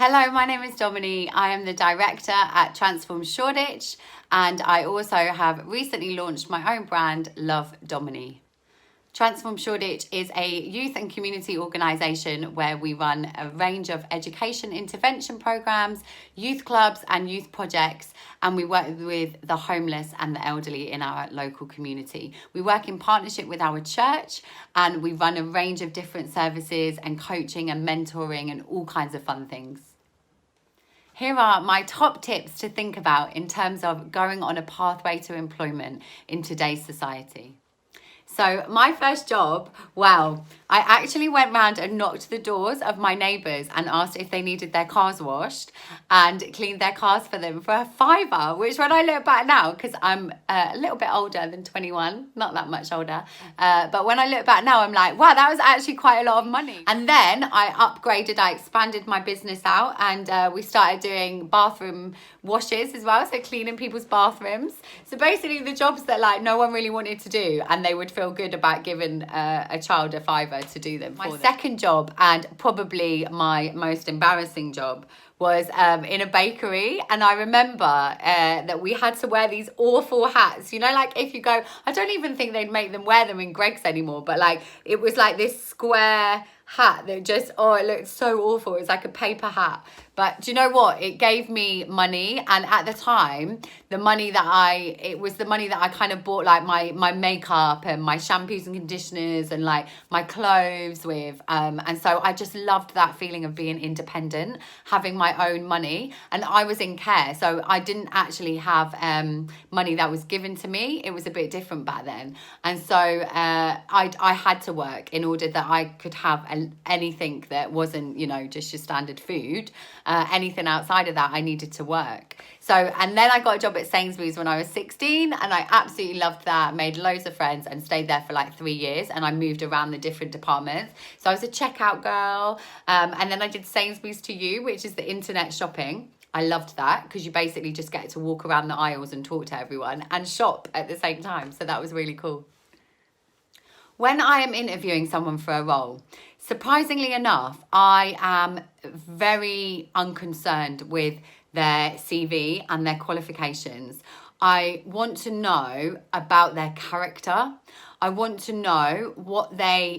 Hello, my name is Dominay. I am the director at Transform Shoreditch, and I also have recently launched my own brand, Love Dominay. Transform Shoreditch is a youth and community organisation where we run a range of education intervention programmes, youth clubs and youth projects, and we work with the homeless and the elderly in our local community. We work in partnership with our church, and we run a range of different services and coaching and mentoring and all kinds of fun things. Here are my top tips to think about in terms of going on a pathway to employment in today's society. So my first job, wow, I actually went round and knocked the doors of my neighbours and asked if they needed their cars washed and cleaned their cars for them for £5, which when I look back now, because I'm a little bit older than 21, not that much older, but when I look back now, I'm like, wow, that was actually quite a lot of money. And then I expanded my business out, and we started doing bathroom washes as well, so cleaning people's bathrooms. So basically the jobs that like no one really wanted to do, and they would feel good about giving a child a £5 to do them for them. My second job, and probably my most embarrassing job, was in a bakery. And I remember that we had to wear these awful hats, you know, like if you go, I don't even think they'd make them wear them in Greggs anymore, but like it was like this square hat that just, oh, it looked so awful. It was like a paper hat. But do you know what? It gave me money. And at the time, it was the money that I kind of bought like my makeup and my shampoos and conditioners and like my clothes with. And so I just loved that feeling of being independent, having my own money. And I was in care, so I didn't actually have money that was given to me. It was a bit different back then. And so I had to work in order that I could have anything that wasn't, you know, just your standard food. Anything outside of that, I needed to work. So, and then I got a job at Sainsbury's when I was 16, and I absolutely loved that, made loads of friends and stayed there for like 3 years, and I moved around the different departments. So I was a checkout girl, and then I did Sainsbury's To You, which is the internet shopping. I loved that because you basically just get to walk around the aisles and talk to everyone and shop at the same time. So that was really cool. When I am interviewing someone for a role, surprisingly enough, I am very unconcerned with their CV and their qualifications. I want to know about their character. I want to know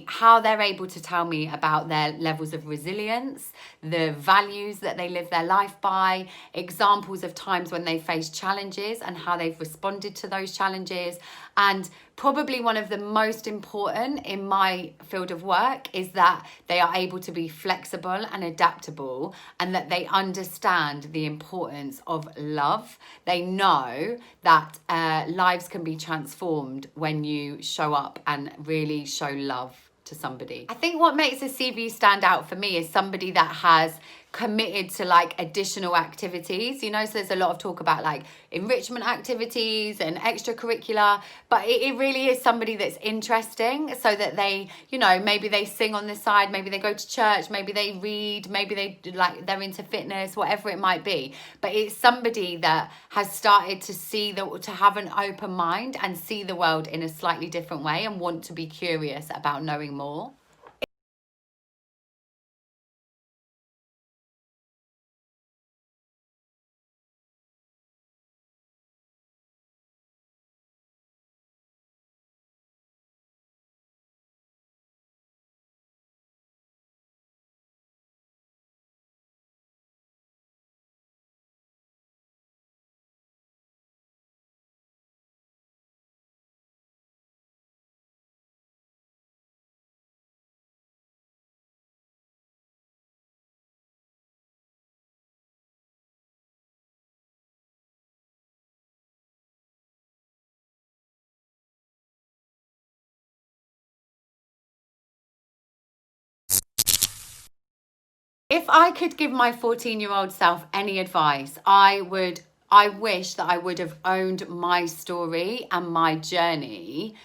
how they're able to tell me about their levels of resilience, the values that they live their life by, examples of times when they faced challenges and how they've responded to those challenges. And probably one of the most important in my field of work is that they are able to be flexible and adaptable, and that they understand the importance of love. They know that lives can be transformed when you show up and really show love to somebody. I think what makes a CV stand out for me is somebody that has committed to like additional activities, you know, so there's a lot of talk about like enrichment activities and extracurricular, but it really is somebody that's interesting, so that they, you know, maybe they sing on the side, maybe they go to church, maybe they read, maybe they're into fitness, whatever it might be. But it's somebody that has started to have an open mind and see the world in a slightly different way and want to be curious about knowing more. If I could give my 14-year-old self any advice, I wish that I would have owned my story and my journey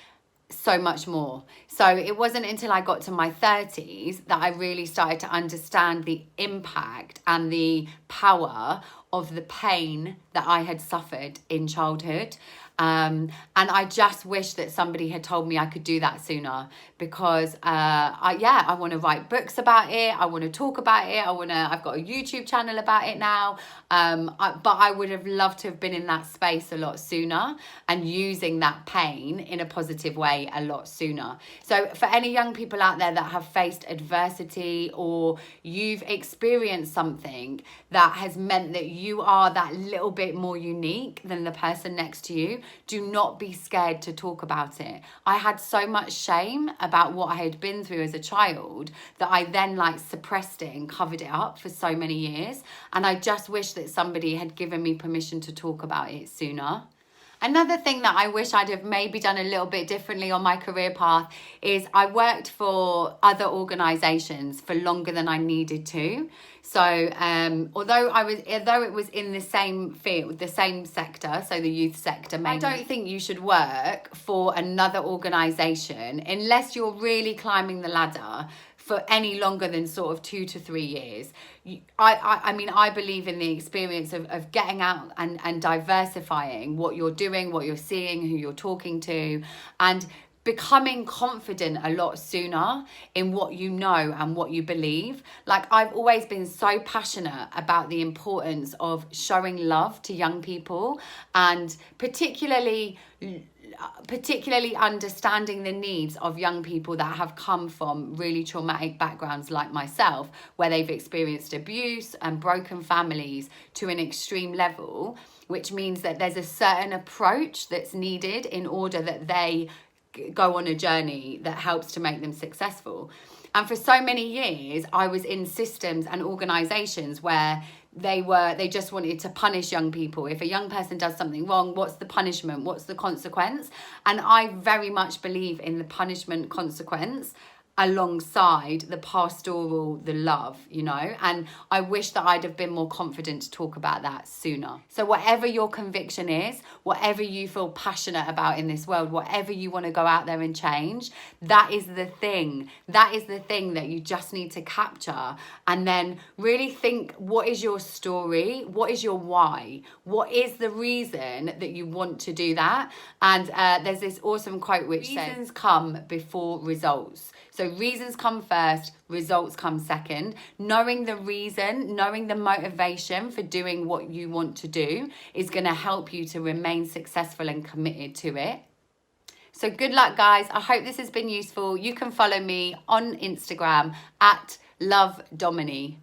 so much more. So it wasn't until I got to my 30s that I really started to understand the impact and the power of the pain that I had suffered in childhood. And I just wish that somebody had told me I could do that sooner, because I want to write books about it. I want to talk about it. I've got a YouTube channel about it now. But I would have loved to have been in that space a lot sooner and using that pain in a positive way a lot sooner. So for any young people out there that have faced adversity, or you've experienced something that has meant that you are that little bit more unique than the person next to you, do not be scared to talk about it. I had so much shame about what I had been through as a child that I then suppressed it and covered it up for so many years. And I just wish that somebody had given me permission to talk about it sooner. Another thing that I wish I'd have maybe done a little bit differently on my career path is I worked for other organisations for longer than I needed to. So although it was in the same field, the same sector, so the youth sector mainly, I don't think you should work for another organisation unless you're really climbing the ladder for any longer than sort of 2 to 3 years. I mean, I believe in the experience of getting out and diversifying what you're doing, what you're seeing, who you're talking to, and becoming confident a lot sooner in what you know and what you believe. I've always been so passionate about the importance of showing love to young people, and particularly understanding the needs of young people that have come from really traumatic backgrounds like myself, where they've experienced abuse and broken families to an extreme level, which means that there's a certain approach that's needed in order that they go on a journey that helps to make them successful. And for so many years, I was in systems and organizations where they just wanted to punish young people. If a young person does something wrong, what's the punishment? What's the consequence? And I very much believe in the punishment consequence alongside the pastoral, the love, and I wish that I'd have been more confident to talk about that sooner. So whatever your conviction is, whatever you feel passionate about in this world, whatever you want to go out there and change, that is the thing that you just need to capture, and then really think, what is your story? What is your why? What is the reason that you want to do that? And there's this awesome quote which says, reasons come before results. So reasons come first, results come second. Knowing the reason, knowing the motivation for doing what you want to do is going to help you to remain successful and committed to it. So good luck, guys. I hope this has been useful. You can follow me on Instagram at Dominay.